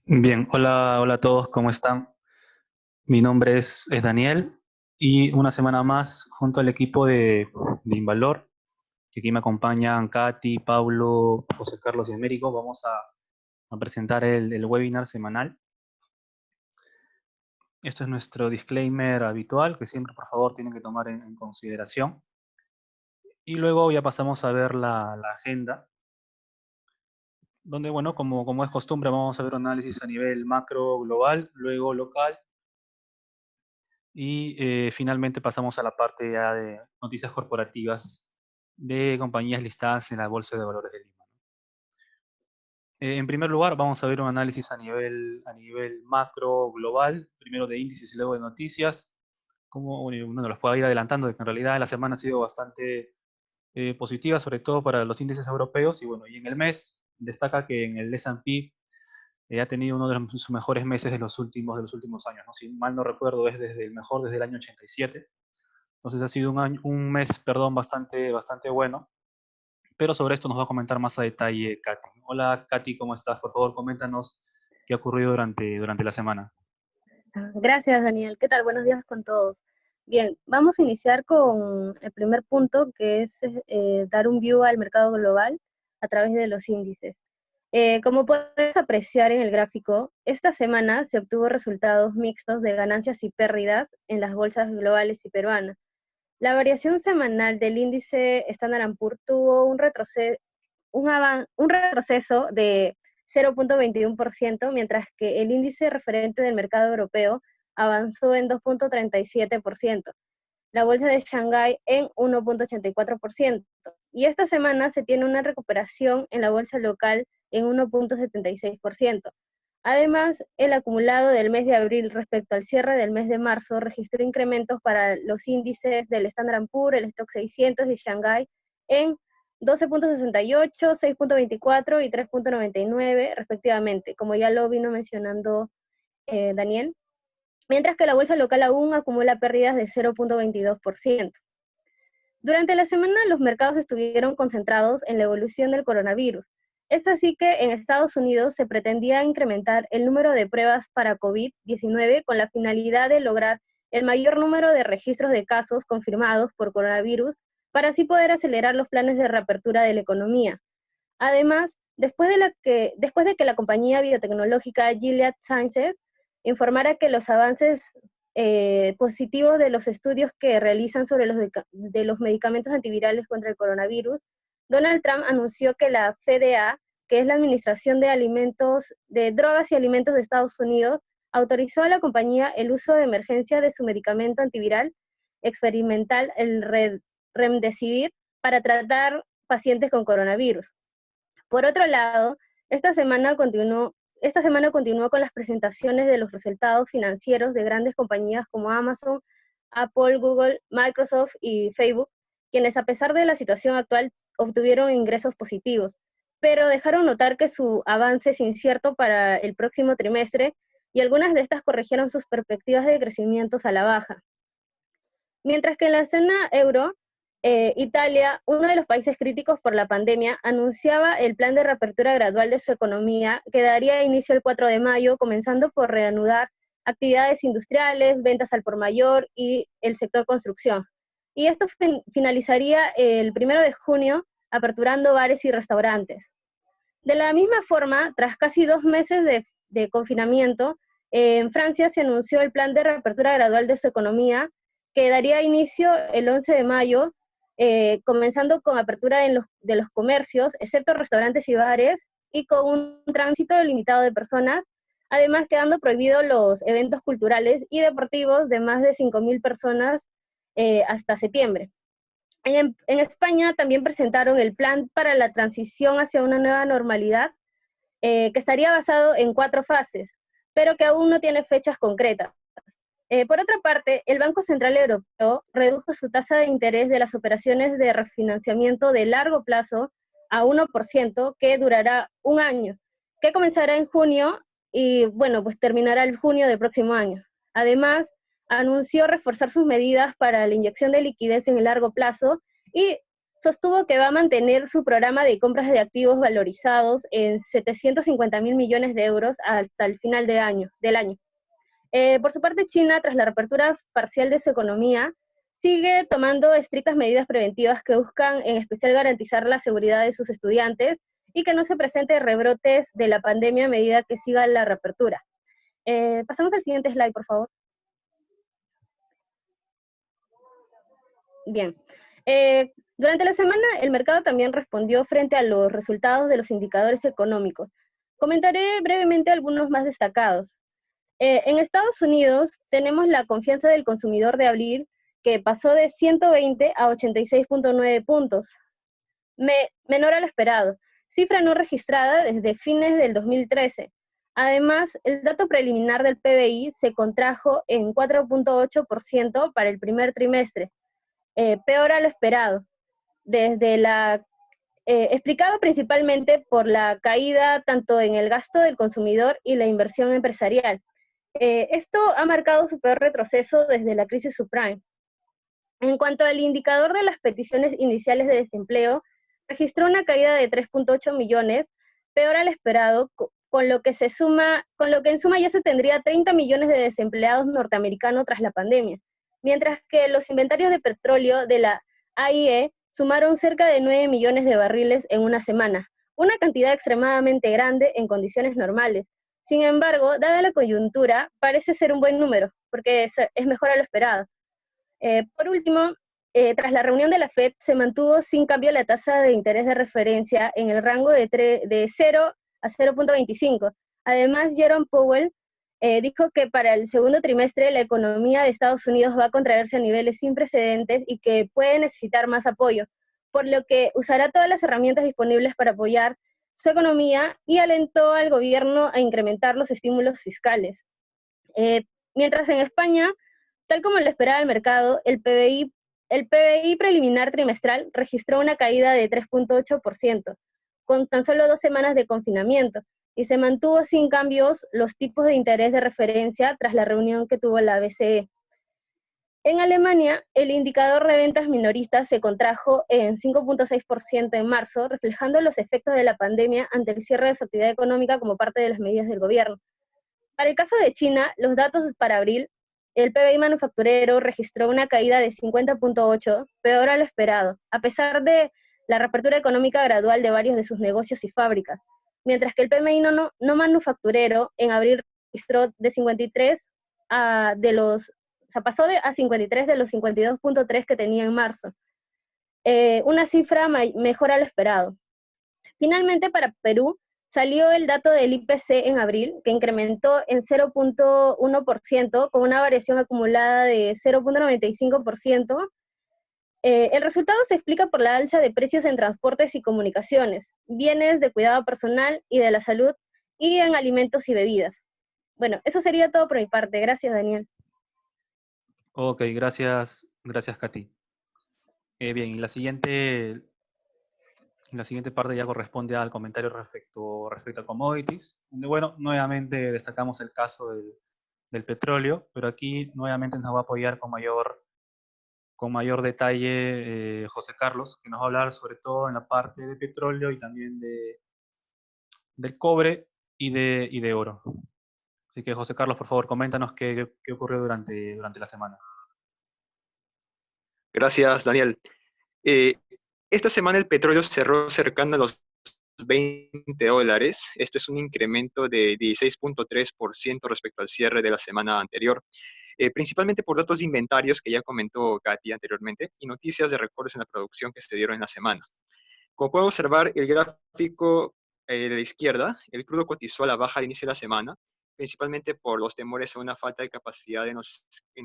Bien, hola, hola a todos, ¿cómo están? Mi nombre es Daniel y una semana más junto al equipo de Invalor, que aquí me acompañan Katy, Pablo, José Carlos y Américo, vamos a presentar el webinar semanal. Esto es nuestro disclaimer habitual, que siempre por favor tienen que tomar en consideración. Y luego ya pasamos a ver la agenda, donde, bueno, como es costumbre, vamos a ver un análisis a nivel macro global, luego local. Y finalmente pasamos a la parte ya de noticias corporativas de compañías listadas en la Bolsa de Valores de Lima. En primer lugar, vamos a ver un análisis a nivel macro global, primero de índices y luego de noticias. Como uno de los puede ir adelantando, de que en realidad la semana ha sido bastante positiva, sobre todo para los índices europeos. Y bueno, y en el mes destaca que en el S&P ha tenido uno de sus mejores meses de los últimos años, ¿no? Si mal no recuerdo, es desde el mejor desde el año 87. Entonces ha sido un mes, perdón, bastante bueno. Pero sobre esto nos va a comentar más a detalle Katy. Hola Katy, ¿cómo estás? Por favor, coméntanos qué ha ocurrido durante la semana. Gracias, Daniel. ¿Qué tal? Buenos días con todos. Bien, vamos a iniciar con el primer punto, que es dar un view al mercado global a través de los índices. Como puedes apreciar en el gráfico, esta semana se obtuvo resultados mixtos de ganancias y pérdidas en las bolsas globales y peruanas. La variación semanal del índice Standard Poor's tuvo un retroceso de 0,21%, mientras que el índice referente del mercado europeo avanzó en 2,37%, la bolsa de Shanghái en 1,84%, y esta semana se tiene una recuperación en la bolsa local en 1,76%. Además, el acumulado del mes de abril respecto al cierre del mes de marzo registró incrementos para los índices del Standard Poor's, el Stock 600 y Shanghái en 12,68, 6,24 y 3,99 respectivamente, como ya lo vino mencionando Daniel, mientras que la bolsa local aún acumula pérdidas de 0,22%. Durante la semana, los mercados estuvieron concentrados en la evolución del coronavirus. Es así que en Estados Unidos se pretendía incrementar el número de pruebas para COVID-19 con la finalidad de lograr el mayor número de registros de casos confirmados por coronavirus para así poder acelerar los planes de reapertura de la economía. Además, después de que la compañía biotecnológica Gilead Sciences informara que los avances positivos de los estudios que realizan sobre de los medicamentos antivirales contra el coronavirus, Donald Trump anunció que la FDA, que es la Administración de Alimentos, de Drogas y Alimentos de Estados Unidos, autorizó a la compañía el uso de emergencia de su medicamento antiviral experimental, el Remdesivir, para tratar pacientes con coronavirus. Por otro lado, esta semana continuó con las presentaciones de los resultados financieros de grandes compañías como Amazon, Apple, Google, Microsoft y Facebook, quienes a pesar de la situación actual obtuvieron ingresos positivos, pero dejaron notar que su avance es incierto para el próximo trimestre y algunas de estas corrigieron sus perspectivas de crecimientos a la baja. Mientras que en la zona euro, Italia, uno de los países críticos por la pandemia, anunciaba el plan de reapertura gradual de su economía que daría inicio el 4 de mayo, comenzando por reanudar actividades industriales, ventas al por mayor y el sector construcción. Y esto finalizaría el 1 de junio, aperturando bares y restaurantes. De la misma forma, tras casi 2 meses de confinamiento, en Francia se anunció el plan de reapertura gradual de su economía, que daría inicio el 11 de mayo, comenzando con apertura de los comercios, excepto restaurantes y bares, y con un tránsito limitado de personas, además quedando prohibidos los eventos culturales y deportivos de más de 5.000 personas hasta septiembre. En España también presentaron el plan para la transición hacia una nueva normalidad, que estaría basado en 4 fases, pero que aún no tiene fechas concretas. Por otra parte, el Banco Central Europeo redujo su tasa de interés de las operaciones de refinanciamiento de largo plazo a 1%, que durará un año, que comenzará en junio y, bueno, pues terminará el junio del próximo año. Además, anunció reforzar sus medidas para la inyección de liquidez en el largo plazo y sostuvo que va a mantener su programa de compras de activos valorizados en 750.000 millones de euros hasta el final del año. Por su parte, China, tras la reapertura parcial de su economía, sigue tomando estrictas medidas preventivas que buscan en especial garantizar la seguridad de sus estudiantes y que no se presenten rebrotes de la pandemia a medida que siga la reapertura. Pasamos al siguiente slide, por favor. Bien. Durante la semana, el mercado también respondió frente a los resultados de los indicadores económicos. Comentaré brevemente algunos más destacados. En Estados Unidos tenemos la confianza del consumidor de abril, que pasó de 120 a 86.9 puntos, menor a lo esperado, cifra no registrada desde fines del 2013. Además, el dato preliminar del PBI se contrajo en 4.8% para el primer trimestre, peor a lo esperado, explicado principalmente por la caída tanto en el gasto del consumidor y la inversión empresarial. Esto ha marcado su peor retroceso desde la crisis subprime. En cuanto al indicador de las peticiones iniciales de desempleo, registró una caída de 3.8 millones, peor al esperado, con lo que en suma ya se tendría 30 millones de desempleados norteamericanos tras la pandemia, mientras que los inventarios de petróleo de la AIE sumaron cerca de 9 millones de barriles en una semana, una cantidad extremadamente grande en condiciones normales. Sin embargo, dada la coyuntura, parece ser un buen número, porque es mejor a lo esperado. Por último, tras la reunión de la FED, se mantuvo sin cambio la tasa de interés de referencia en el rango de 0 a 0.25. Además, Jerome Powell dijo que para el segundo trimestre la economía de Estados Unidos va a contraerse a niveles sin precedentes y que puede necesitar más apoyo, por lo que usará todas las herramientas disponibles para apoyar su economía y alentó al gobierno a incrementar los estímulos fiscales. Eh, Mientras en España, tal como lo esperaba el mercado, el PBI preliminar trimestral registró una caída de 3.8%, con tan solo 2 semanas de confinamiento, y se mantuvo sin cambios los tipos de interés de referencia tras la reunión que tuvo la BCE. En Alemania, el indicador de ventas minoristas se contrajo en 5.6% en marzo, reflejando los efectos de la pandemia ante el cierre de su actividad económica como parte de las medidas del gobierno. Para el caso de China, los datos para abril, el PBI manufacturero registró una caída de 50.8, peor a lo esperado, a pesar de la reapertura económica gradual de varios de sus negocios y fábricas, mientras que el PMI no manufacturero en abril registró de 53 a 53 de los 52.3 que tenía en marzo, una cifra mejor a lo esperado. Finalmente, para Perú, salió el dato del IPC en abril, que incrementó en 0.1%, con una variación acumulada de 0.95%. El resultado se explica por la alza de precios en transportes y comunicaciones, bienes de cuidado personal y de la salud, y en alimentos y bebidas. Bueno, eso sería todo por mi parte. Gracias, Daniel. Ok, gracias, Katy. Bien, y la siguiente parte ya corresponde al comentario respecto a commodities, donde, bueno, nuevamente destacamos el caso del petróleo, pero aquí nuevamente nos va a apoyar con mayor detalle José Carlos, que nos va a hablar sobre todo en la parte de petróleo y también del cobre y de oro. Así que, José Carlos, por favor, coméntanos qué ocurrió durante la semana. Gracias, Daniel. Esta semana el petróleo cerró cercano a los $20. Esto es un incremento de 16.3% respecto al cierre de la semana anterior, principalmente por datos de inventarios que ya comentó Katy anteriormente y noticias de recortes en la producción que se dieron en la semana. Como pueden observar, el gráfico de la izquierda, el crudo cotizó a la baja al inicio de la semana, principalmente por los temores a una falta de capacidad en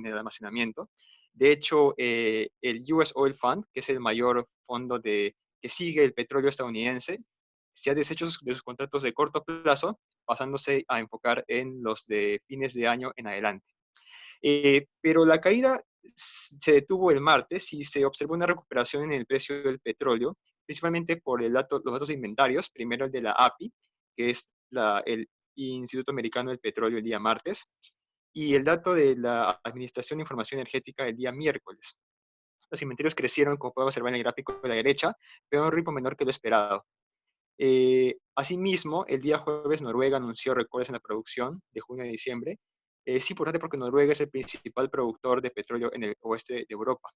el almacenamiento. De hecho, el US Oil Fund, que es el mayor fondo que sigue el petróleo estadounidense, se ha deshecho de sus contratos de corto plazo, pasándose a enfocar en los de fines de año en adelante. Pero la caída se detuvo el martes y se observó una recuperación en el precio del petróleo, principalmente por los datos de inventarios, primero el de la API, que es el Instituto Americano del Petróleo el día martes, y el dato de la Administración de Información Energética el día miércoles. Los inventarios crecieron, como podemos observar en el gráfico de la derecha, pero a un ritmo menor que lo esperado. Asimismo, el día jueves Noruega anunció récords en la producción de junio y diciembre. Es importante porque Noruega es el principal productor de petróleo en el oeste de Europa.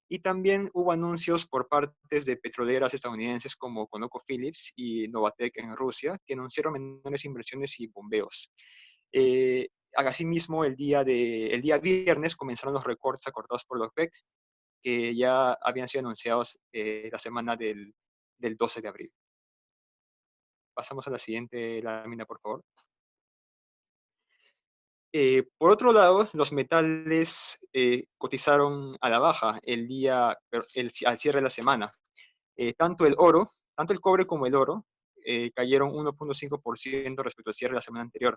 Y también hubo anuncios por partes de petroleras estadounidenses como ConocoPhillips y Novatek en Rusia, que anunciaron menores inversiones y bombeos. Asimismo, el día viernes comenzaron los recortes acordados por la OPEC, que ya habían sido anunciados la semana del 12 de abril. Pasamos a la siguiente lámina, por favor. Por otro lado, los metales cotizaron a la baja al cierre de la semana. Tanto el cobre como el oro cayeron 1.5% respecto al cierre de la semana anterior.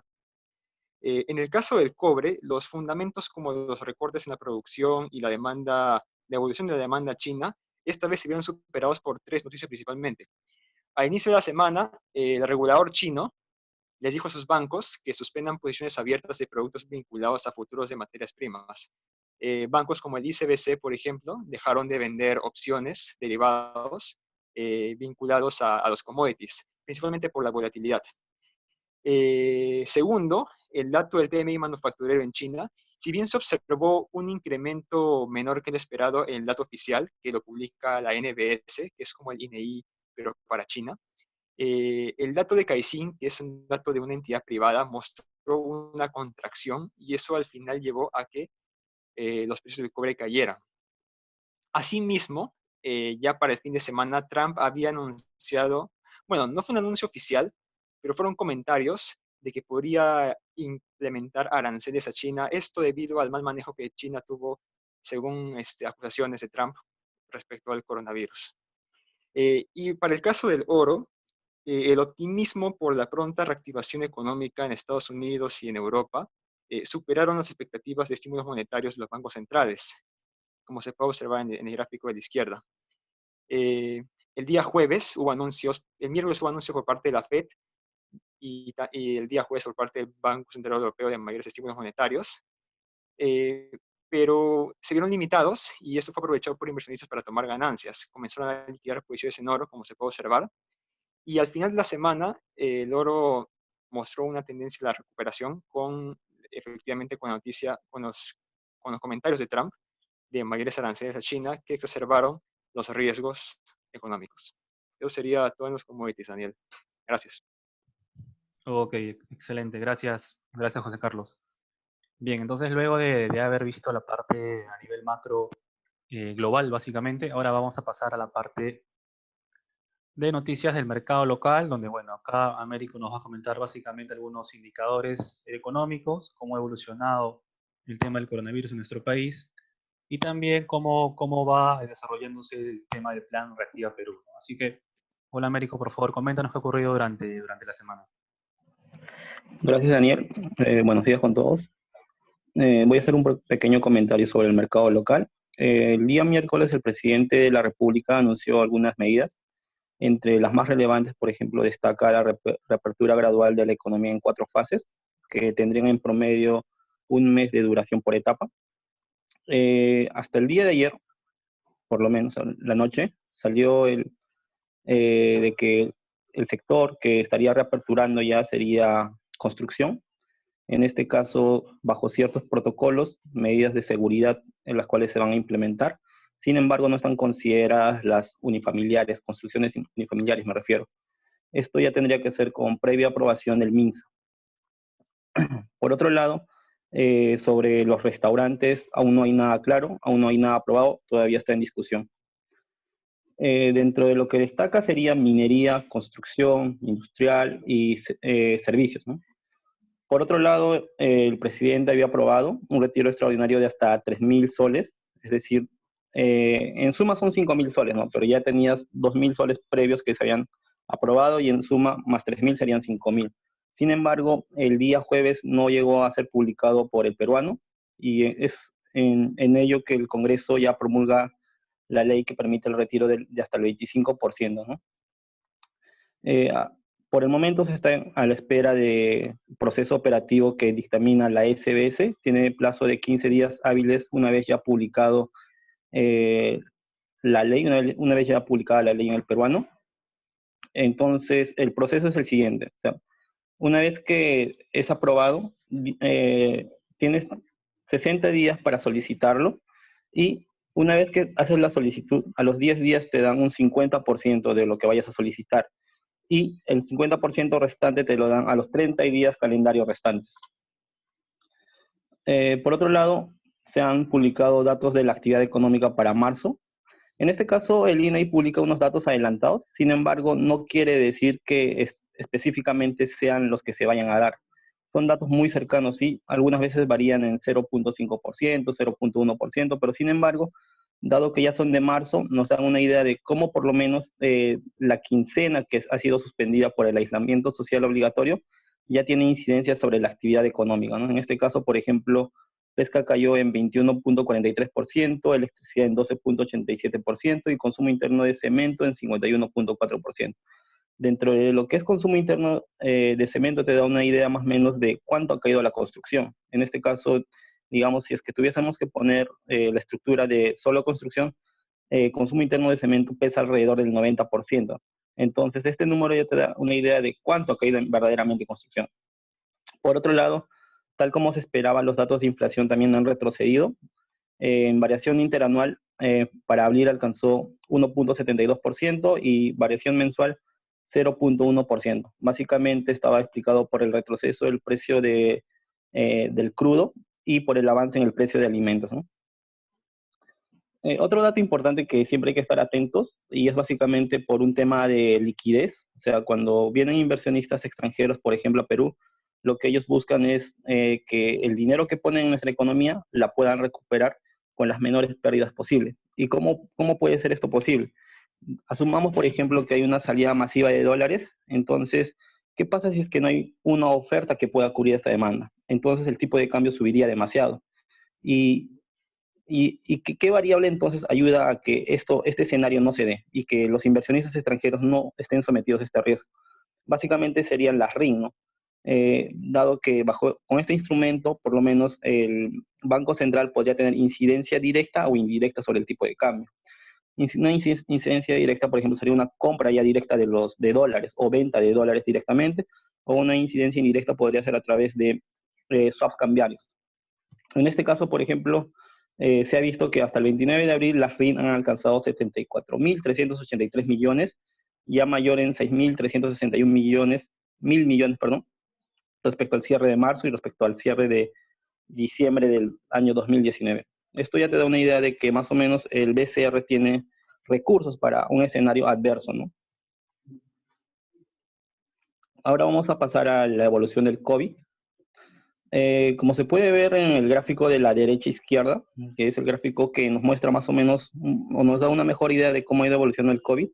En el caso del cobre, los fundamentos como los recortes en la producción y la evolución de la demanda china, esta vez se vieron superados por tres noticias principalmente. Al inicio de la semana, el regulador chino les dijo a sus bancos que suspendan posiciones abiertas de productos vinculados a futuros de materias primas. Bancos como el ICBC, por ejemplo, dejaron de vender opciones, derivados, vinculados a los commodities, principalmente por la volatilidad. Segundo, el dato del PMI manufacturero en China, si bien se observó un incremento menor que el esperado en el dato oficial, que lo publica la NBS, que es como el INEI, pero para China, el dato de Caixin, que es un dato de una entidad privada, mostró una contracción y eso al final llevó a que los precios del cobre cayeran. Asimismo, ya para el fin de semana, Trump había anunciado, bueno, no fue un anuncio oficial, pero fueron comentarios de que podría implementar aranceles a China, esto debido al mal manejo que China tuvo, según acusaciones de Trump respecto al coronavirus. Y para el caso del oro, el optimismo por la pronta reactivación económica en Estados Unidos y en Europa superaron las expectativas de estímulos monetarios de los bancos centrales, como se puede observar en el gráfico de la izquierda. El día jueves hubo anuncios, el miércoles hubo anuncios por parte de la FED y el día jueves por parte del Banco Central Europeo de mayores estímulos monetarios, pero se vieron limitados y esto fue aprovechado por inversionistas para tomar ganancias. Comenzaron a liquidar posiciones en oro, como se puede observar, y al final de la semana el oro mostró una tendencia a la recuperación efectivamente con la noticia, con los comentarios de Trump de mayores aranceles a China que exacerbaron los riesgos económicos. Eso sería todo en los commodities, Daniel. Gracias. Ok, excelente. Gracias, José Carlos. Bien, entonces luego de haber visto la parte a nivel macro global, básicamente, ahora vamos a pasar a la parte de noticias del mercado local, donde, bueno, acá Américo nos va a comentar básicamente algunos indicadores económicos, cómo ha evolucionado el tema del coronavirus en nuestro país y también cómo va desarrollándose el tema del plan Reactiva Perú, ¿no? Así que, hola Américo, por favor, coméntanos qué ha ocurrido durante la semana. Gracias, Daniel. Buenos días con todos. Voy a hacer un pequeño comentario sobre el mercado local. El día miércoles el presidente de la República anunció algunas medidas. Entre las más relevantes, por ejemplo, destaca la reapertura gradual de la economía en 4 fases, que tendrían en promedio un mes de duración por etapa. Hasta el día de ayer, por lo menos la noche, salió de que el sector que estaría reaperturando ya sería construcción. En este caso, bajo ciertos protocolos, medidas de seguridad en las cuales se van a implementar. Sin embargo, no están consideradas las unifamiliares, construcciones unifamiliares me refiero. Esto ya tendría que ser con previa aprobación del MINSA. Por otro lado, sobre los restaurantes, aún no hay nada claro, aún no hay nada aprobado, todavía está en discusión. Dentro de lo que destaca sería minería, construcción, industrial y servicios, ¿no? Por otro lado, el presidente había aprobado un retiro extraordinario de hasta 3.000 soles, es decir, en suma son 5.000 soles, ¿no? Pero ya tenías 2.000 soles previos que se habían aprobado y en suma más 3.000 serían 5.000. Sin embargo, el día jueves no llegó a ser publicado por el peruano y es en ello que el Congreso ya promulga la ley que permite el retiro de hasta el 25%, ¿no? Por el momento se está a la espera del proceso operativo que dictamina la SBS. Tiene plazo de 15 días hábiles una vez ya publicado la ley, una vez ya publicada la ley en el peruano. Entonces, el proceso es el siguiente. O sea, una vez que es aprobado, tienes 60 días para solicitarlo y una vez que haces la solicitud, a los 10 días te dan un 50% de lo que vayas a solicitar y el 50% restante te lo dan a los 30 días calendario restantes. Por otro lado, se han publicado datos de la actividad económica para marzo. En este caso, el INEI publica unos datos adelantados, sin embargo, no quiere decir que específicamente sean los que se vayan a dar. Son datos muy cercanos, sí, algunas veces varían en 0.5%, 0.1%, pero sin embargo, dado que ya son de marzo, nos dan una idea de cómo por lo menos la quincena que ha sido suspendida por el aislamiento social obligatorio ya tiene incidencia sobre la actividad económica, ¿no? En este caso, por ejemplo, pesca cayó en 21.43%, electricidad en 12.87% y consumo interno de cemento en 51.4%. Dentro de lo que es consumo interno de cemento te da una idea más o menos de cuánto ha caído la construcción. En este caso, digamos, si es que tuviésemos que poner la estructura de solo construcción, consumo interno de cemento pesa alrededor del 90%. Entonces, este número ya te da una idea de cuánto ha caído verdaderamente construcción. Por otro lado, tal como se esperaba, los datos de inflación también han retrocedido. En variación interanual, para abril alcanzó 1.72% y variación mensual 0.1%. Básicamente estaba explicado por el retroceso del precio del crudo y por el avance en el precio de alimentos, ¿no? Otro dato importante que siempre hay que estar atentos, y es básicamente por un tema de liquidez, o sea, cuando vienen inversionistas extranjeros, por ejemplo, a Perú, lo que ellos buscan es que el dinero que ponen en nuestra economía la puedan recuperar con las menores pérdidas posibles. ¿Y cómo puede ser esto posible? Asumamos, por ejemplo, que hay una salida masiva de dólares, entonces, ¿qué pasa si es que no hay una oferta que pueda cubrir esta demanda? Entonces el tipo de cambio subiría demasiado. ¿Y qué variable entonces ayuda a que este escenario no se dé y que los inversionistas extranjeros no estén sometidos a este riesgo? Básicamente serían las RIN, ¿no? Dado que con este instrumento, por lo menos el Banco Central podría tener incidencia directa o indirecta sobre el tipo de cambio. Una incidencia directa, por ejemplo, sería una compra ya directa de dólares o venta de dólares directamente, o una incidencia indirecta podría ser a través de swaps cambiarios. En este caso, por ejemplo, se ha visto que hasta el 29 de abril las RIN han alcanzado 74.383 millones, ya mayor en 6.361 mil millones, respecto al cierre de marzo y respecto al cierre de diciembre del año 2019. Esto ya te da una idea de que más o menos el BCR tiene recursos para un escenario adverso, ¿no? Ahora vamos a pasar a la evolución del COVID. Como se puede ver en el gráfico de la derecha izquierda, que es el gráfico que nos muestra más o menos, o nos da una mejor idea de cómo ha ido evolucionando el COVID,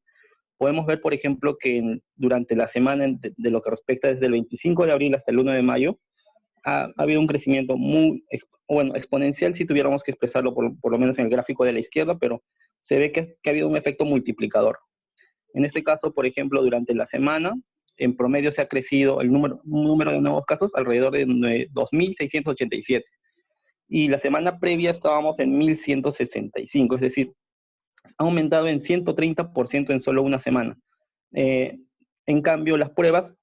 podemos ver, por ejemplo, que durante la semana de lo que respecta desde el 25 de abril hasta el 1 de mayo, ha habido un crecimiento muy, exponencial, si tuviéramos que expresarlo por lo menos en el gráfico de la izquierda, pero se ve que ha habido un efecto multiplicador. En este caso, por ejemplo, durante la semana, en promedio se ha crecido el número de nuevos casos alrededor de 2.687. Y la semana previa estábamos en 1.165, es decir, ha aumentado en 130% en solo una semana. En cambio, las pruebas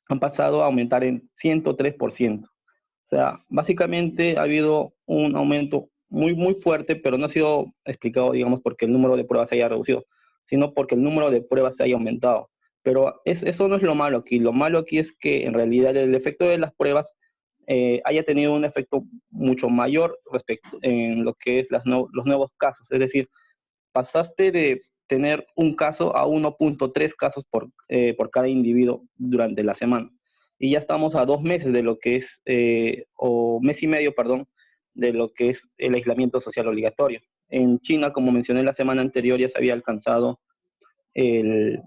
han pasado a aumentar en 103%. O sea, básicamente ha habido un aumento muy, muy fuerte, pero no ha sido explicado, digamos, porque el número de pruebas se haya reducido, sino porque el número de pruebas se haya aumentado. Pero eso no es lo malo aquí. Lo malo aquí es que en realidad el efecto de las pruebas haya tenido un efecto mucho mayor respecto en lo que es los nuevos casos. Es decir, pasaste de tener un caso a 1.3 casos por cada individuo durante la semana. Y ya estamos a 2 meses de lo que es, o mes y medio, perdón, de lo que es el aislamiento social obligatorio. En China, como mencioné la semana anterior, ya se había alcanzado el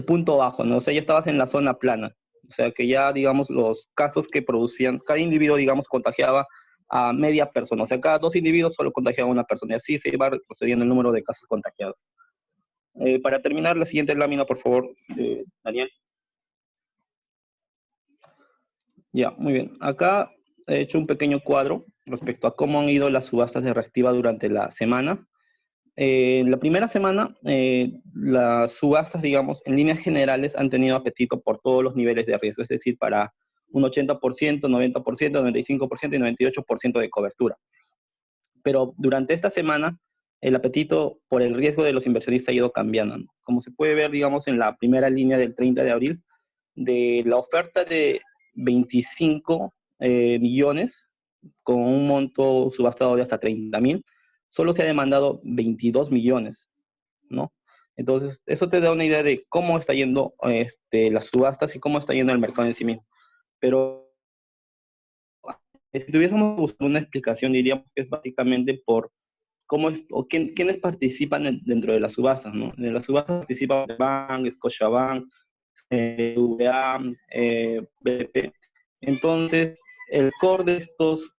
punto bajo, ¿no? O sea, ya estabas en la zona plana. O sea, que ya, digamos, los casos que producían, cada individuo, digamos, contagiaba a media persona. O sea, cada 2 individuos solo contagiaba a una persona. Y así se iba retrocediendo el número de casos contagiados. Para terminar, la siguiente lámina, por favor, Daniel. Ya, muy bien. Acá he hecho un pequeño cuadro respecto a cómo han ido las subastas de reactiva durante la semana. La primera semana, las subastas, digamos, en líneas generales han tenido apetito por todos los niveles de riesgo, es decir, para un 80%, 90%, 95% y 98% de cobertura. Pero durante esta semana, el apetito por el riesgo de los inversionistas ha ido cambiando, ¿no? Como se puede ver, digamos, en la primera línea del 30 de abril, de la oferta de 25 millones, con un monto subastado de hasta 30.000, solo se ha demandado 22 millones, ¿no? Entonces, eso te da una idea de cómo está yendo las subastas y cómo está yendo el mercado en sí mismo. Pero si tuviésemos que buscar una explicación, diríamos que es básicamente por cómo es, o quiénes participan dentro de las subastas, ¿no? En las subastas participan Bank, Scotiabank, VA, BP. Entonces, el core de estos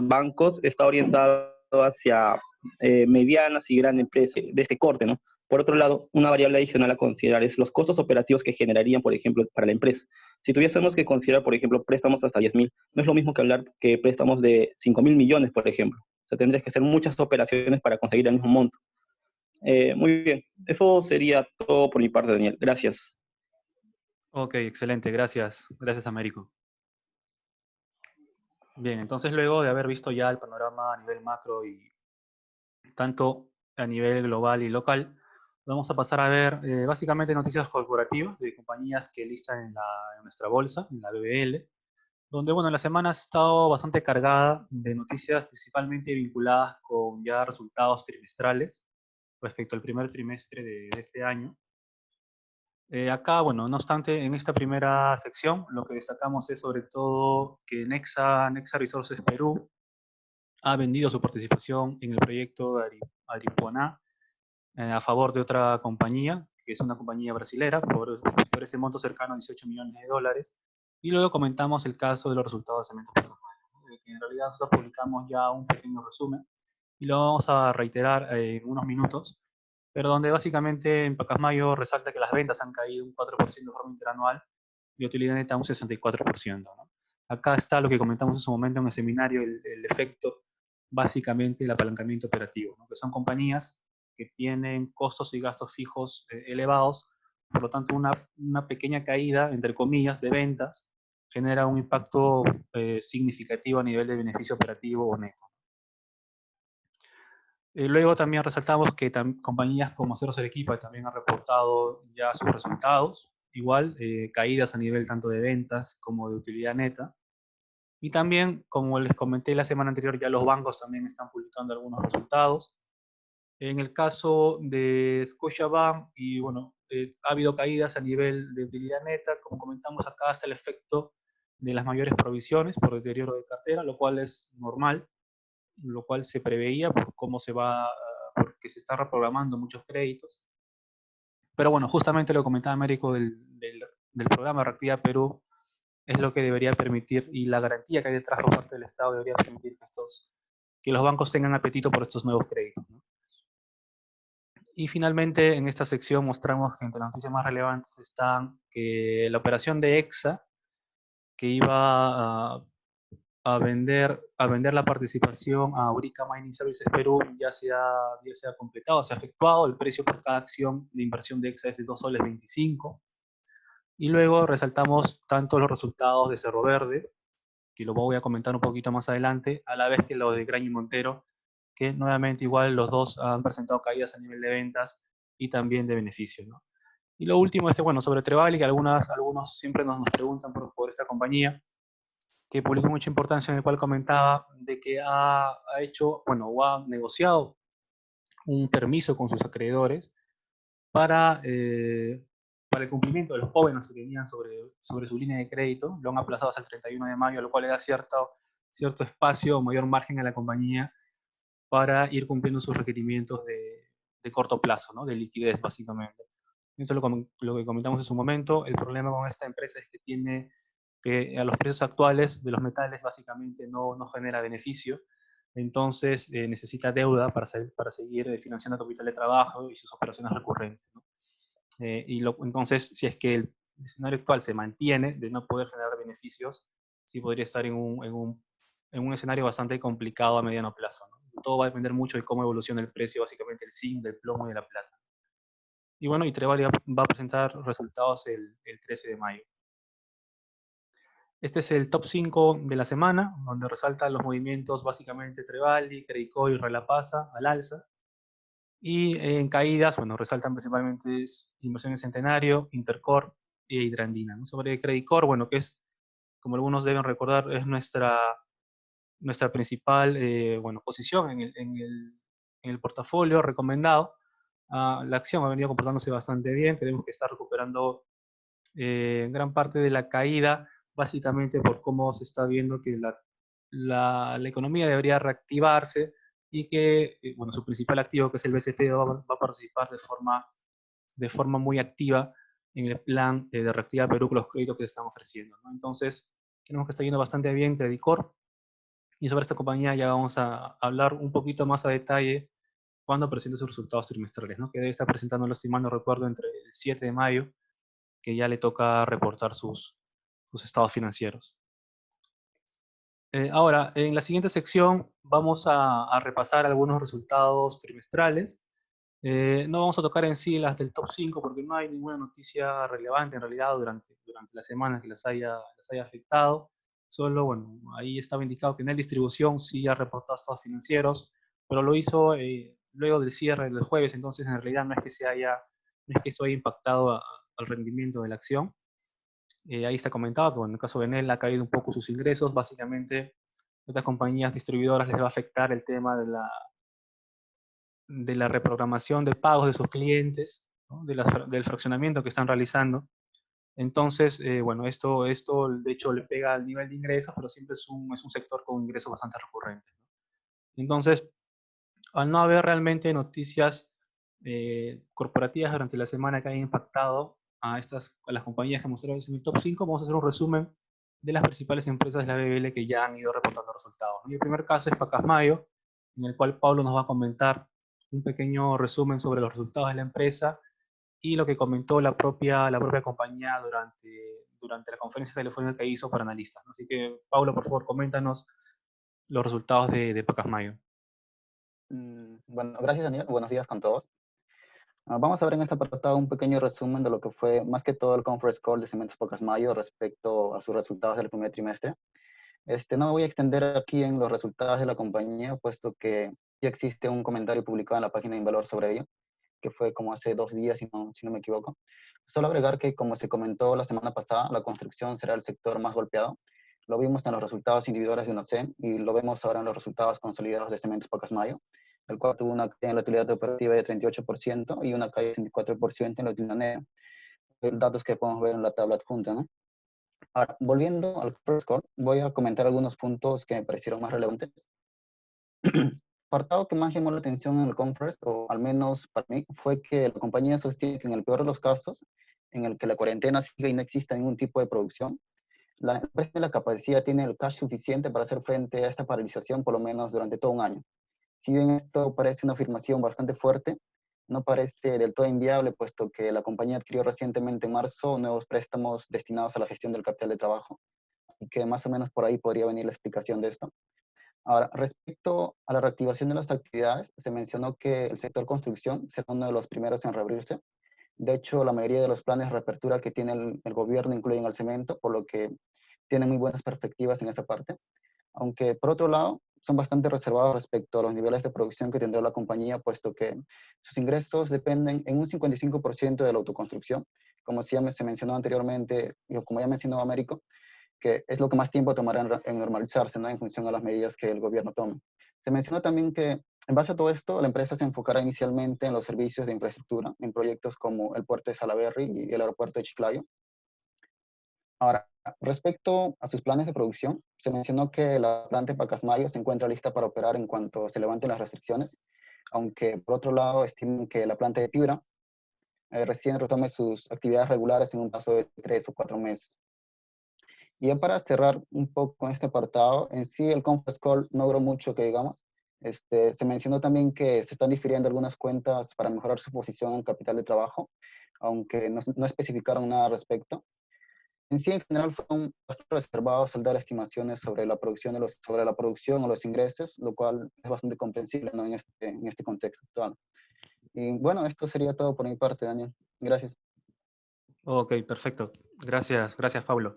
bancos está orientado hacia medianas y grandes empresas de este corte, ¿no? Por otro lado, una variable adicional a considerar es los costos operativos que generarían, por ejemplo, para la empresa. Si tuviésemos que considerar, por ejemplo, préstamos hasta 10.000, no es lo mismo que hablar que préstamos de 5.000 millones, por ejemplo. O sea, tendrías que hacer muchas operaciones para conseguir el mismo monto. Muy bien, eso sería todo por mi parte, Daniel. Gracias. Ok, excelente, gracias. Gracias, Américo. Bien, entonces luego de haber visto ya el panorama a nivel macro y tanto a nivel global y local, vamos a pasar a ver básicamente noticias corporativas de compañías que listan en nuestra bolsa, en la BBL, donde bueno, la semana ha estado bastante cargada de noticias principalmente vinculadas con ya resultados trimestrales respecto al primer trimestre de este año. Acá, bueno, no obstante, en esta primera sección lo que destacamos es sobre todo que Nexa Resources Perú ha vendido su participación en el proyecto de Aripuanã a favor de otra compañía, que es una compañía brasilera, por ese monto cercano a 18 millones de dólares. Y luego comentamos el caso de los resultados de Cementos Peruano, que en realidad nosotros publicamos ya un pequeño resumen y lo vamos a reiterar en unos minutos, pero donde básicamente en Pacasmayo resalta que las ventas han caído un 4% de forma interanual y utilidad neta un 64%, ¿no? Acá está lo que comentamos en su momento en el seminario, el efecto, básicamente el apalancamiento operativo, ¿no? Que son compañías que tienen costos y gastos fijos elevados, por lo tanto una pequeña caída, entre comillas, de ventas genera un impacto significativo a nivel de beneficio operativo o neto. Luego también resaltamos que compañías como Cerros Arequipa también han reportado ya sus resultados, igual caídas a nivel tanto de ventas como de utilidad neta. Y también, como les comenté la semana anterior, ya los bancos también están publicando algunos resultados. En el caso de Scotiabank, y bueno, ha habido caídas a nivel de utilidad neta, como comentamos acá, está el efecto de las mayores provisiones por deterioro de cartera, lo cual es normal, lo cual se preveía por cómo se va, porque se está reprogramando muchos créditos. Pero bueno, justamente lo comentaba Américo del programa Reactiva Perú, es lo que debería permitir, y la garantía que hay detrás por parte del Estado debería permitir que los bancos tengan apetito por estos nuevos créditos, ¿no? Y finalmente, en esta sección mostramos que entre las noticias más relevantes están que la operación de EXA, que iba a vender la participación a Aurica Mining Services Perú, ya se ha completado, se ha efectuado. El precio por cada acción de inversión de EXA es de 2,25 soles. Y luego resaltamos tanto los resultados de Cerro Verde, que lo voy a comentar un poquito más adelante, a la vez que los de Graña y Montero, que nuevamente igual los dos han presentado caídas a nivel de ventas y también de beneficios, ¿no? Y lo último es, bueno, sobre Trevali, que algunos siempre nos preguntan por esta compañía, que publicó mucha importancia, en el cual comentaba de que ha hecho, bueno, o ha negociado un permiso con sus acreedores para el cumplimiento de los jóvenes que tenían sobre su línea de crédito. Lo han aplazado hasta el 31 de mayo, lo cual le da cierto espacio, mayor margen a la compañía para ir cumpliendo sus requerimientos de corto plazo, ¿no? De liquidez, básicamente. Eso es lo que comentamos en su momento. El problema con esta empresa es que tiene que a los precios actuales de los metales básicamente no genera beneficio. Entonces necesita deuda para seguir financiando capital de trabajo y sus operaciones recurrentes, ¿no? Entonces, si es que escenario actual se mantiene, de no poder generar beneficios, sí podría estar en un escenario bastante complicado a mediano plazo, ¿no? Todo va a depender mucho de cómo evoluciona el precio, básicamente el zinc, del plomo y de la plata. Y bueno, y Trevali va a presentar resultados el 13 de mayo. Este es el top 5 de la semana, donde resaltan los movimientos básicamente Trevali, Credicorp y Relapasa al alza. Y en caídas, bueno, resaltan principalmente Inversiones Centenario, Intercorp e Hidrandina, ¿no? Sobre Credicorp, bueno, que es, como algunos deben recordar, es nuestra principal bueno, posición en el portafolio recomendado. La acción ha venido comportándose bastante bien, creemos que está recuperando gran parte de la caída, básicamente por cómo se está viendo que la economía debería reactivarse y que bueno, su principal activo, que es el BCP, va a participar de forma muy activa en el plan de reactivar Perú con los créditos que se están ofreciendo, ¿no? Entonces, creemos que está yendo bastante bien Credicorp, y sobre esta compañía ya vamos a hablar un poquito más a detalle cuando presente sus resultados trimestrales, ¿no? Que debe estar presentando, si mal no recuerdo, entre el 7 de mayo, que ya le toca reportar sus estados financieros. Ahora, en la siguiente sección vamos a repasar algunos resultados trimestrales. No vamos a tocar en sí las del top 5 porque no hay ninguna noticia relevante en realidad durante la semana que las haya afectado. Solo, bueno, ahí estaba indicado que en el distribución sí ha reportado estados financieros, pero lo hizo luego del cierre del jueves, entonces en realidad no es que eso haya impactado al rendimiento de la acción. Ahí está comentado que bueno, en el caso de Enel ha caído un poco sus ingresos, básicamente a estas compañías distribuidoras les va a afectar el tema de la reprogramación de pagos de sus clientes, ¿no? Del fraccionamiento que están realizando. Entonces, bueno, esto de hecho le pega al nivel de ingresos, pero siempre es un sector con ingresos bastante recurrentes, ¿no? Entonces, al no haber realmente noticias corporativas durante la semana que hayan impactado a las compañías que mostramos en el top 5, vamos a hacer un resumen de las principales empresas de la BBL que ya han ido reportando resultados, ¿no? Y el primer caso es Pacasmayo, en el cual Pablo nos va a comentar un pequeño resumen sobre los resultados de la empresa y lo que comentó la propia compañía durante la conferencia telefónica que hizo para analistas, ¿no? Así que, Pablo, por favor, coméntanos los resultados de Pacasmayo. Bueno, gracias Daniel, buenos días con todos. Vamos a ver en este apartado un pequeño resumen de lo que fue más que todo el conference call de Cementos Pacasmayo respecto a sus resultados del primer trimestre. No me voy a extender aquí en los resultados de la compañía, puesto que ya existe un comentario publicado en la página de Invalor sobre ello, que fue como hace 2 días, si no me equivoco. Solo agregar que, como se comentó la semana pasada, la construcción será el sector más golpeado. Lo vimos en los resultados individuales de UNACEM y lo vemos ahora en los resultados consolidados de Cementos Pacasmayo, el cual tuvo una caída en la utilidad operativa de 38% y una caída de 64% en la utilidad neta. Datos que podemos ver en la tabla adjunta, ¿no? Ahora, volviendo al first call, voy a comentar algunos puntos que me parecieron más relevantes. Apartado que más llamó la atención en el conference, o al menos para mí, fue que la compañía sostiene que en el peor de los casos, en el que la cuarentena sigue y no exista ningún tipo de producción, la empresa tiene la capacidad, tiene el cash suficiente para hacer frente a esta paralización por lo menos durante todo un año. Si bien esto parece una afirmación bastante fuerte, no parece del todo inviable, puesto que la compañía adquirió recientemente en marzo nuevos préstamos destinados a la gestión del capital de trabajo, y que más o menos por ahí podría venir la explicación de esto. Ahora, respecto a la reactivación de las actividades, se mencionó que el sector construcción será uno de los primeros en reabrirse. De hecho, la mayoría de los planes de reapertura que tiene el gobierno incluyen al cemento, por lo que tiene muy buenas perspectivas en esa parte. Aunque, por otro lado, son bastante reservados respecto a los niveles de producción que tendrá la compañía, puesto que sus ingresos dependen en un 55% de la autoconstrucción, como se mencionó anteriormente, y como ya mencionó Américo, que es lo que más tiempo tomará en normalizarse, ¿no? En función a las medidas que el gobierno tome. Se mencionó también que, en base a todo esto, la empresa se enfocará inicialmente en los servicios de infraestructura, en proyectos como el puerto de Salaberry y el aeropuerto de Chiclayo. Ahora, respecto a sus planes de producción, se mencionó que la planta de Pacasmayo se encuentra lista para operar en cuanto se levanten las restricciones, aunque por otro lado estiman que la planta de Piura recién retome sus actividades regulares en un plazo de 3 o 4 meses. Y ya para cerrar un poco con este apartado, en sí el conference call no duró mucho que digamos. Se mencionó también que se están difiriendo algunas cuentas para mejorar su posición en capital de trabajo, aunque no especificaron nada al respecto. En sí, en general, fueron bastante reservados al dar estimaciones sobre la producción, sobre la producción o los ingresos, lo cual es bastante comprensible, ¿no? En este contexto actual. Y bueno, esto sería todo por mi parte, Daniel. Gracias. Ok, perfecto. Gracias, gracias Pablo.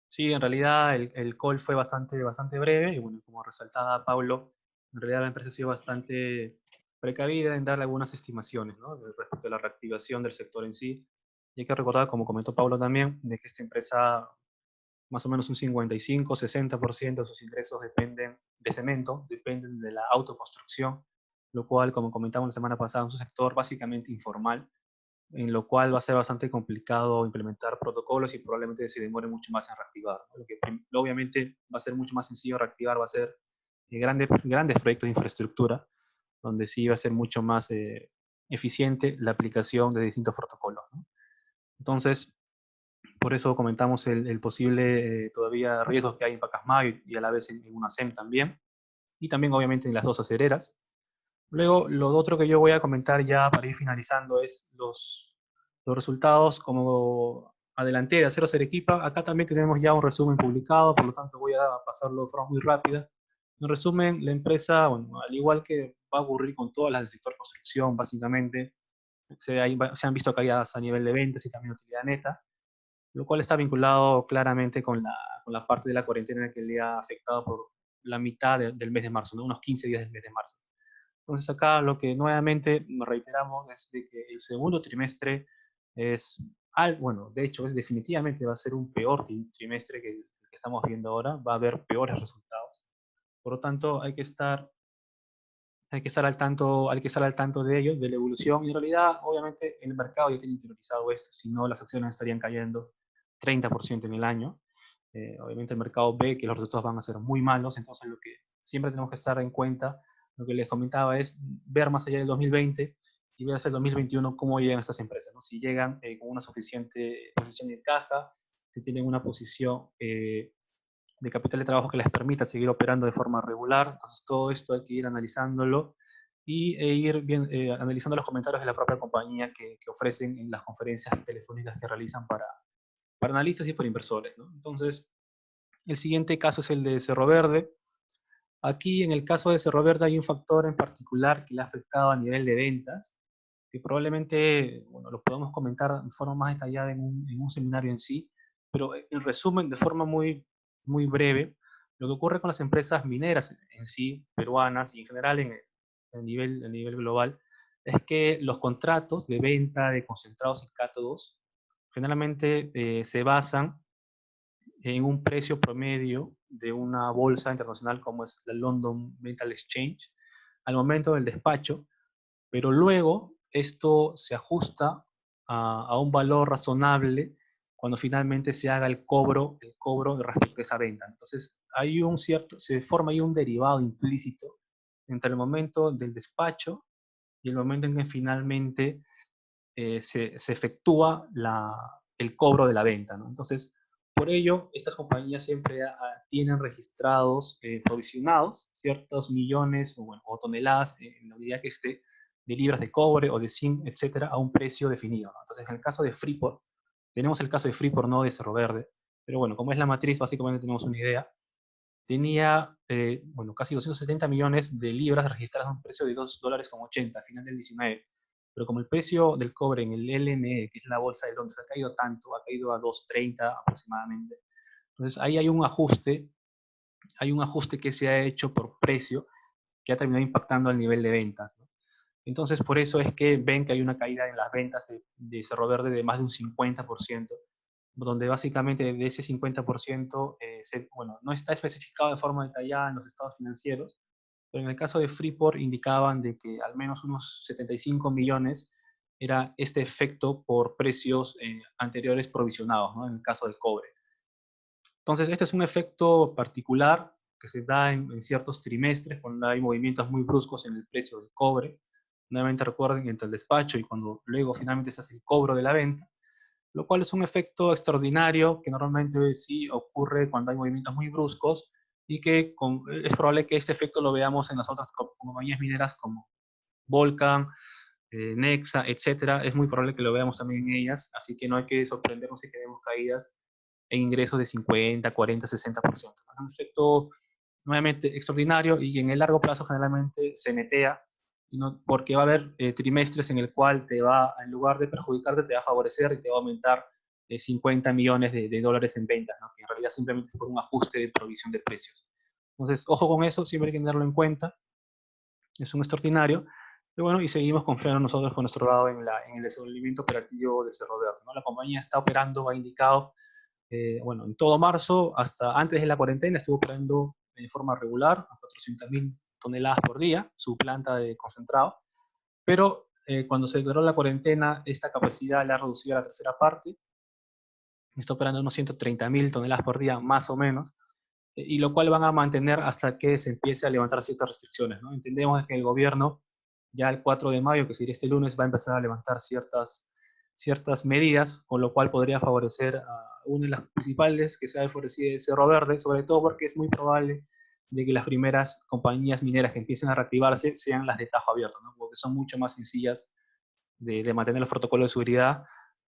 Sí, en realidad el call fue bastante breve y bueno, como resaltaba Pablo, en realidad la empresa ha sido bastante precavida en darle algunas estimaciones, ¿no? Respecto a la reactivación del sector en sí. Y hay que recordar, como comentó Pablo también, de que esta empresa, más o menos un 55-60% de sus ingresos dependen de cemento, dependen de la autoconstrucción, lo cual, como comentamos la semana pasada, es un sector básicamente informal, en lo cual va a ser bastante complicado implementar protocolos y probablemente se demore mucho más en reactivar, ¿no? Lo que obviamente va a ser mucho más sencillo reactivar, va a ser grandes proyectos de infraestructura, donde sí va a ser mucho más eficiente la aplicación de distintos protocolos, ¿no? Entonces, por eso comentamos el posible todavía riesgos que hay en Pacasmayo y a la vez en UNACEM también, y también obviamente en las dos acereras. Luego, lo otro que yo voy a comentar ya para ir finalizando es los resultados como adelanté de Aceros Arequipa. Acá también tenemos ya un resumen publicado, por lo tanto voy a pasarlo de forma muy rápida. En resumen, la empresa, bueno, al igual que va a ocurrir con todas las del sector construcción, básicamente, se han visto caídas a nivel de ventas y también utilidad neta, lo cual está vinculado claramente con la parte de la cuarentena que le ha afectado por la mitad del mes de marzo, ¿no? Unos 15 días del mes de marzo. Entonces acá lo que nuevamente nos reiteramos es de que el segundo trimestre es, bueno, de hecho es definitivamente va a ser un peor trimestre que el que estamos viendo ahora, va a haber peores resultados. Por lo tanto, hay que estar al tanto, hay que estar al tanto de ello, de la evolución. Y en realidad, obviamente, el mercado ya tiene interiorizado esto, si no las acciones estarían cayendo 30% en el año. Obviamente el mercado ve que los resultados van a ser muy malos, entonces lo que siempre tenemos que estar en cuenta, lo que les comentaba, es ver más allá del 2020 y ver hacia el 2021 cómo llegan estas empresas, ¿no? Si llegan con una suficiente posición de caja, si tienen una posición de capital de trabajo que les permita seguir operando de forma regular. Entonces todo esto hay que ir analizándolo y ir analizando los comentarios de la propia compañía que ofrecen en las conferencias telefónicas que realizan para analistas y para inversores, ¿no? Entonces, el siguiente caso es el de Cerro Verde. Aquí, en el caso de Cerro Verde, hay un factor en particular que le ha afectado a nivel de ventas, que probablemente, bueno, lo podemos comentar de forma más detallada en un seminario en sí, pero en resumen, de forma muy breve, lo que ocurre con las empresas mineras en sí, peruanas y en general a nivel global, es que los contratos de venta de concentrados y cátodos generalmente se basan en un precio promedio de una bolsa internacional como es la London Metal Exchange al momento del despacho, pero luego esto se ajusta a un valor razonable cuando finalmente se haga el cobro respecto a esa venta. Entonces, se forma ahí un derivado implícito entre el momento del despacho y el momento en que finalmente se efectúa el cobro de la venta, ¿no? Entonces, por ello, estas compañías siempre tienen registrados, provisionados, ciertos millones o, bueno, o toneladas, en la unidad que esté, de libras de cobre o de zinc, etcétera, a un precio definido, ¿no? Entonces, en el caso de Freeport, tenemos el caso de Freeport, no de Cerro Verde, pero bueno, como es la matriz, básicamente tenemos una idea. Tenía, bueno, casi 270 millones de libras registradas a un precio de $2.80 a final del 19. Pero como el precio del cobre en el LME, que es la bolsa de Londres, ha caído tanto, ha caído a 2.30 aproximadamente. Entonces ahí hay un ajuste que se ha hecho por precio que ha terminado impactando al nivel de ventas, ¿no? Entonces por eso es que ven que hay una caída en las ventas de Cerro Verde de más de un 50%, donde básicamente de ese 50%, bueno, no está especificado de forma detallada en los estados financieros, pero en el caso de Freeport indicaban de que al menos unos 75 millones era este efecto por precios anteriores provisionados, ¿no? En el caso del cobre. Entonces, este es un efecto particular que se da en ciertos trimestres cuando hay movimientos muy bruscos en el precio del cobre. Nuevamente recuerden, entre el despacho y cuando luego finalmente se hace el cobro de la venta, lo cual es un efecto extraordinario que normalmente sí ocurre cuando hay movimientos muy bruscos y que es probable que este efecto lo veamos en las otras compañías mineras como Volcan, Nexa, etcétera, es muy probable que lo veamos también en ellas, así que no hay que sorprendernos si vemos caídas en ingresos de 50, 40, 60%. Es un efecto nuevamente extraordinario y en el largo plazo generalmente se netea, porque va a haber trimestres en el cual en lugar de perjudicarte, te va a favorecer y te va a aumentar 50 millones de dólares en ventas, ¿no? Que en realidad simplemente es por un ajuste de provisión de precios. Entonces, ojo con eso, siempre hay que tenerlo en cuenta. Es un extraordinario. Y bueno, y seguimos confiando nosotros con nuestro lado en el desenvolvimiento operativo de Cerro Verde, ¿no? La compañía está operando, ha indicado, bueno, en todo marzo, hasta antes de la cuarentena, estuvo operando de forma regular, a 400.000 toneladas por día, su planta de concentrado, pero cuando se declaró la cuarentena, esta capacidad la ha reducido a la tercera parte, está operando unos 130.000 toneladas por día, más o menos, y lo cual van a mantener hasta que se empiece a levantar ciertas restricciones, ¿no? Entendemos que el gobierno, ya el 4 de mayo, que sería este lunes, va a empezar a levantar ciertas medidas, con lo cual podría favorecer a una de las principales que se ha favorecido es Cerro Verde, sobre todo porque es muy probable de que las primeras compañías mineras que empiecen a reactivarse sean las de tajo abierto, ¿no? Porque son mucho más sencillas de mantener los protocolos de seguridad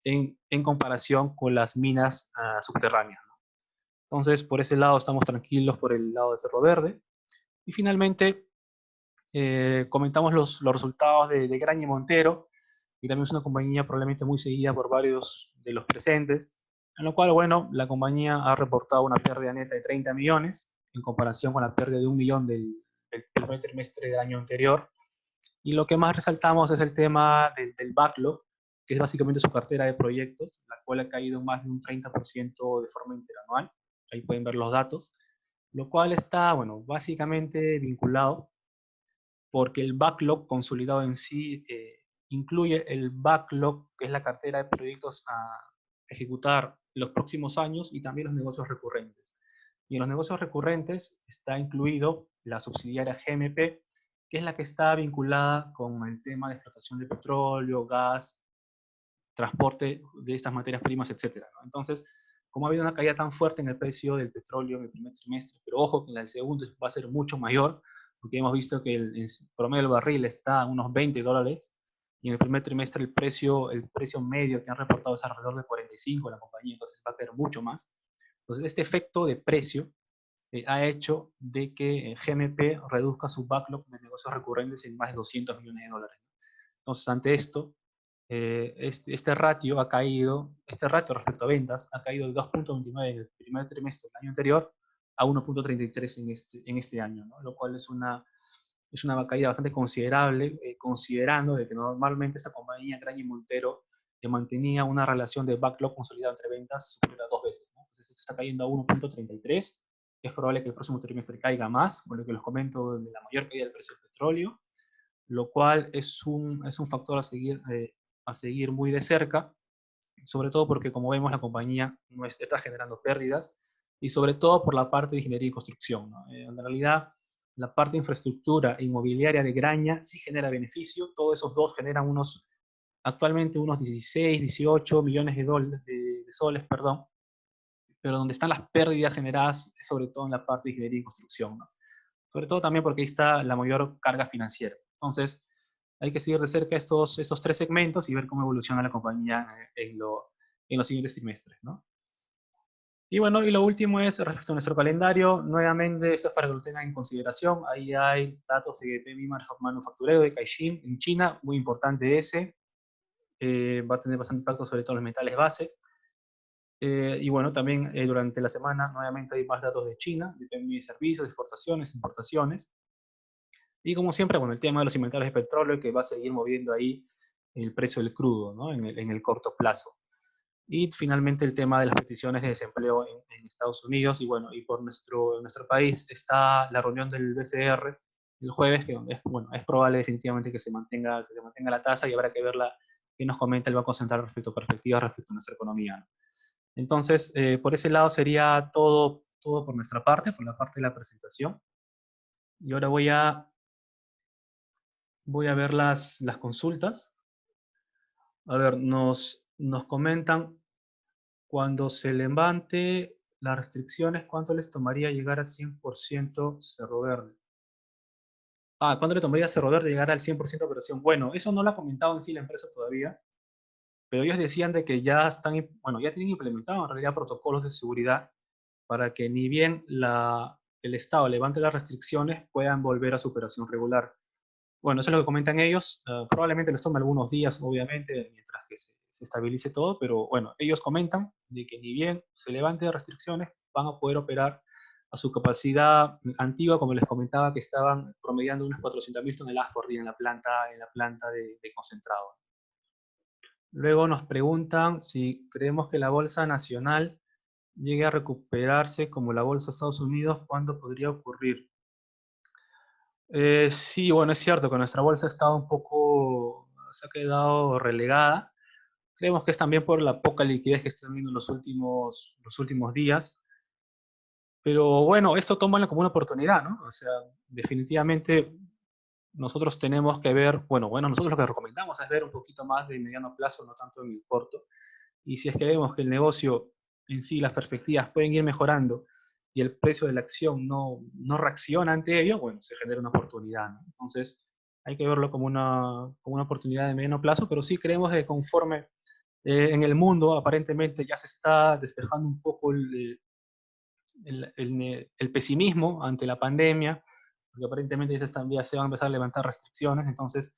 en comparación con las minas subterráneas, ¿no? Entonces, por ese lado estamos tranquilos por el lado de Cerro Verde. Y finalmente, comentamos los resultados de Graña y Montero, y también es una compañía probablemente muy seguida por varios de los presentes, en lo cual, bueno, la compañía ha reportado una pérdida neta de 30 millones, en comparación con la pérdida de 1 millón del primer trimestre del año anterior. Y lo que más resaltamos es el tema del backlog, que es básicamente su cartera de proyectos, la cual ha caído más de un 30% de forma interanual. Ahí pueden ver los datos, lo cual está, bueno, básicamente vinculado porque el backlog consolidado en sí incluye el backlog, que es la cartera de proyectos a ejecutar los próximos años, y también los negocios recurrentes. Y en los negocios recurrentes está incluido la subsidiaria GMP, que es la que está vinculada con el tema de explotación de petróleo, gas, transporte de estas materias primas, etcétera, ¿no? Entonces, como ha habido una caída tan fuerte en el precio del petróleo en el primer trimestre, pero ojo que en el segundo va a ser mucho mayor, porque hemos visto que el promedio del barril está a unos $20, y en el primer trimestre el precio medio que han reportado es alrededor de 45 la compañía, entonces va a caer mucho más. Entonces, este efecto de precio ha hecho de que GMP reduzca su backlog de negocios recurrentes en más de $200 millones. Entonces, ante esto, este ratio respecto a ventas ha caído de 2.29 en el primer trimestre del año anterior a 1.33 en este año, ¿no? Lo cual es una caída bastante considerable, considerando de que normalmente esta compañía, Graña y Montero, mantenía una relación de backlog consolidado entre ventas superior a 2 veces, ¿no? Entonces esto está cayendo a 1.33, es probable que el próximo trimestre caiga más, por lo que les comento de la mayor caída del precio del petróleo, lo cual es un factor a seguir muy de cerca, sobre todo porque, como vemos, la compañía no está generando pérdidas, y sobre todo por la parte de ingeniería y construcción, ¿no? En realidad, la parte de infraestructura e inmobiliaria de Graña sí genera beneficio, todos esos dos generan actualmente unos 16, 18 millones de soles, perdón, pero donde están las pérdidas generadas es sobre todo en la parte de ingeniería y construcción, ¿no? Sobre todo también porque ahí está la mayor carga financiera. Entonces, hay que seguir de cerca estos tres segmentos y ver cómo evoluciona la compañía en los siguientes trimestres, ¿no? Y bueno, y lo último es respecto a nuestro calendario. Nuevamente, eso es para que lo tengan en consideración. Ahí hay datos de PMI manufacturero de Caixin en China, muy importante ese. Va a tener bastante impacto sobre todo en los metales base. Y bueno, también durante la semana nuevamente hay más datos de China, de PMI de servicios, exportaciones, importaciones. Y como siempre, bueno, el tema de los inventarios de petróleo, que va a seguir moviendo ahí el precio del crudo, ¿no? En el corto plazo. Y finalmente el tema de las peticiones de desempleo en Estados Unidos. Y bueno, y por nuestro país está la reunión del BCR el jueves, que bueno, es probable definitivamente que se mantenga la tasa, y habrá que ver qué nos comenta el Banco Central respecto a perspectivas respecto a nuestra economía, ¿no? Entonces, por ese lado sería todo por nuestra parte, por la parte de la presentación. Y ahora voy a ver las consultas. A ver, nos comentan, cuando se levante las restricciones, ¿cuánto les tomaría llegar a 100% Cerro Verde? ¿Cuándo le tomaría a Cerro Verde llegar al 100% de operación? Bueno, eso no lo ha comentado en sí la empresa todavía, pero ellos decían de que ya están, bueno, ya tienen implementado en realidad protocolos de seguridad para que ni bien el Estado levante las restricciones, puedan volver a su operación regular. Bueno, eso es lo que comentan ellos. Probablemente les tome algunos días, obviamente, mientras que se estabilice todo, pero bueno, ellos comentan de que ni bien se levante restricciones, van a poder operar a su capacidad antigua, como les comentaba, que estaban promediando unas 400.000 toneladas por día en la planta de concentrado. Luego nos preguntan si creemos que la bolsa nacional llegue a recuperarse como la bolsa de Estados Unidos, ¿cuándo podría ocurrir? Sí, bueno, es cierto que nuestra bolsa ha estado un poco, se ha quedado relegada. Creemos que es también por la poca liquidez que están viendo en los últimos días. Pero bueno, esto tómalo como una oportunidad, ¿no? O sea, definitivamente nosotros tenemos que ver, bueno, nosotros lo que recomendamos es ver un poquito más de mediano plazo, no tanto en el corto. Y si es que vemos que el negocio en sí, las perspectivas pueden ir mejorando y el precio de la acción no reacciona ante ello, bueno, se genera una oportunidad, ¿no? Entonces, hay que verlo como una oportunidad de mediano plazo, pero sí creemos que conforme en el mundo aparentemente ya se está despejando un poco el pesimismo ante la pandemia, porque aparentemente ya se van a empezar a levantar restricciones, entonces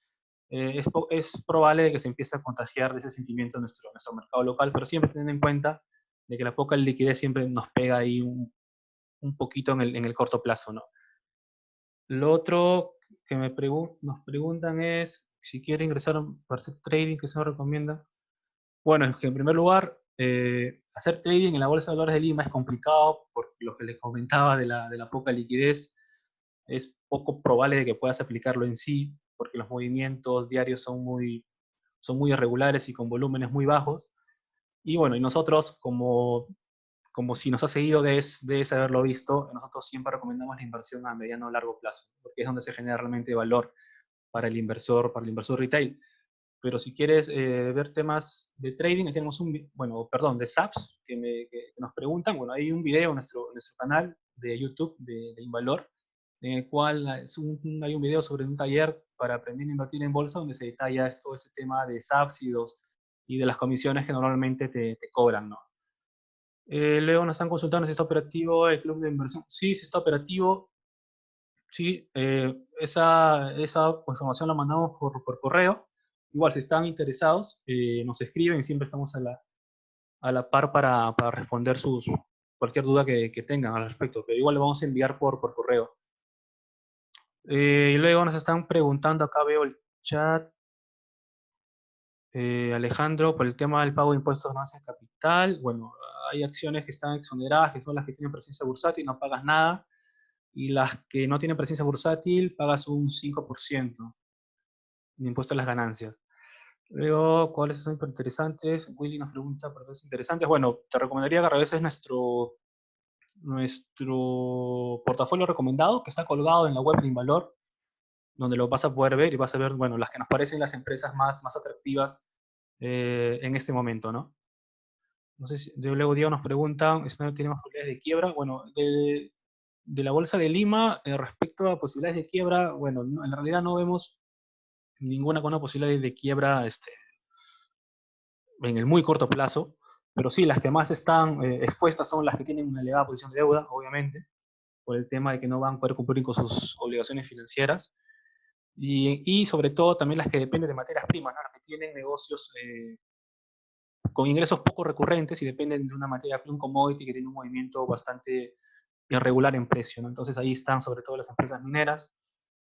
es probable que se empiece a contagiar de ese sentimiento en nuestro mercado local, pero siempre teniendo en cuenta de que la poca liquidez siempre nos pega ahí un poquito en el corto plazo, ¿no? Lo otro que nos preguntan es si quiere ingresar para hacer trading, ¿qué se nos recomienda? Bueno, es que en primer lugar, hacer trading en la Bolsa de Valores de Lima es complicado por lo que les comentaba de la poca liquidez. Es poco probable de que puedas aplicarlo en sí, porque los movimientos diarios son muy irregulares y con volúmenes muy bajos. Y bueno, y nosotros, como si nos ha seguido de haberlo visto, nosotros siempre recomendamos la inversión a mediano o largo plazo, porque es donde se genera realmente valor para el inversor retail. Pero si quieres ver temas de trading, tenemos de SAPs que nos preguntan. Bueno, hay un video en nuestro canal de YouTube de Invalor, en el cual hay un video sobre un taller para aprender a invertir en bolsa, donde se detalla todo ese tema de SAPs y de las comisiones que normalmente te cobran, ¿no? Luego nos están consultando si está operativo el club de inversión. Sí, sí está operativo. Sí, esa información la mandamos por correo. Igual, si están interesados, nos escriben y siempre estamos a la par para responder cualquier duda que tengan al respecto. Pero igual le vamos a enviar por correo. Y luego nos están preguntando, acá veo el chat, Alejandro, por el tema del pago de impuestos de ganancia de capital. Bueno, hay acciones que están exoneradas, que son las que tienen presencia bursátil, no pagas nada. Y las que no tienen presencia bursátil, pagas un 5% de impuesto a las ganancias. Luego, ¿cuáles son interesantes? Willy nos pregunta por cosas interesantes. Bueno, te recomendaría que revises nuestro portafolio recomendado, que está colgado en la web de Invalor, donde lo vas a poder ver y vas a ver, bueno, las que nos parecen las empresas más atractivas en este momento, ¿no? No sé si, luego Diego nos pregunta, si no tenemos posibilidades de quiebra. Bueno, de la Bolsa de Lima, respecto a posibilidades de quiebra, bueno, en realidad no vemos ninguna con una posibilidad de quiebra en el muy corto plazo, pero sí, las que más están expuestas son las que tienen una elevada posición de deuda, obviamente, por el tema de que no van a poder cumplir con sus obligaciones financieras, y sobre todo también las que dependen de materias primas, ¿no? Las que tienen negocios con ingresos poco recurrentes y dependen de una materia prima, un commodity que tiene un movimiento bastante irregular en precio, ¿no? Entonces ahí están sobre todo las empresas mineras.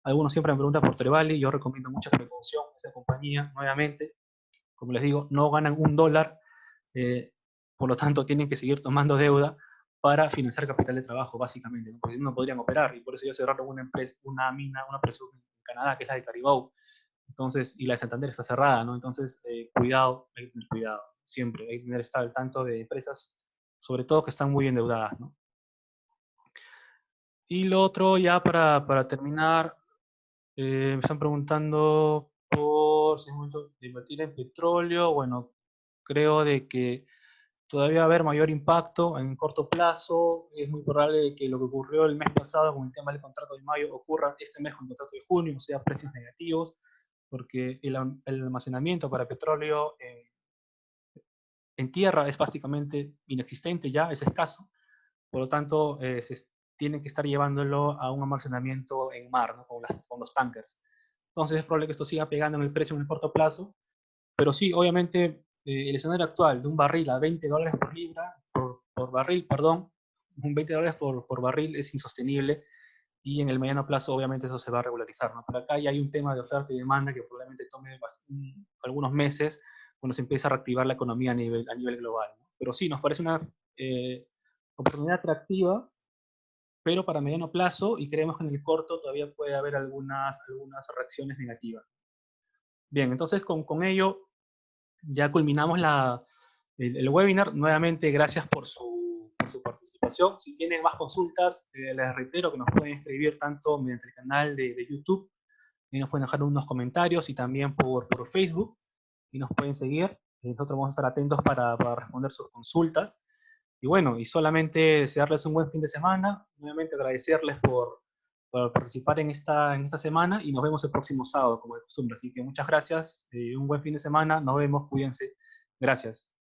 Algunos siempre me preguntan por Trevali, yo recomiendo mucha precaución a esa compañía, nuevamente, como les digo, no ganan $1, por lo tanto tienen que seguir tomando deuda para financiar capital de trabajo, básicamente, ¿no? Porque si no, no podrían operar, y por eso ya cerraron una empresa, una mina, una empresa en Canadá, que es la de Caribou, entonces, y la de Santander está cerrada, ¿no? Entonces, cuidado, hay que tener cuidado, siempre, hay que estar al tanto de empresas, sobre todo que están muy endeudadas, ¿no? Y lo otro, ya para terminar, me están preguntando por si es momento de invertir en petróleo. Bueno, creo de que todavía va a haber mayor impacto en corto plazo. Es muy probable que lo que ocurrió el mes pasado con el tema del contrato de mayo ocurra este mes con el contrato de junio, o sea, precios negativos, porque el almacenamiento para petróleo en tierra es básicamente inexistente ya, es escaso. Por lo tanto, tiene que estar llevándolo a un almacenamiento en mar, ¿no? con los tankers. Entonces es probable que esto siga pegando en el precio en el corto plazo, pero sí, obviamente, el escenario actual de un barril a $20 por libra, por barril, perdón, un $20 por barril es insostenible, y en el mediano plazo obviamente eso se va a regularizar, ¿no? Pero acá ya hay un tema de oferta y demanda que probablemente tome algunos meses cuando se empiece a reactivar la economía a nivel global, ¿no? Pero sí, nos parece una oportunidad atractiva, pero para mediano plazo, y creemos que en el corto todavía puede haber algunas reacciones negativas. Bien, entonces con ello ya culminamos el webinar. Nuevamente, gracias por su participación. Si tienen más consultas, les reitero que nos pueden escribir tanto mediante el canal de YouTube, y nos pueden dejar unos comentarios, y también por Facebook, y nos pueden seguir. Nosotros vamos a estar atentos para responder sus consultas. Y bueno, y solamente desearles un buen fin de semana. Nuevamente agradecerles por participar en esta semana, y nos vemos el próximo sábado, como de costumbre. Así que muchas gracias, un buen fin de semana, nos vemos, cuídense. Gracias.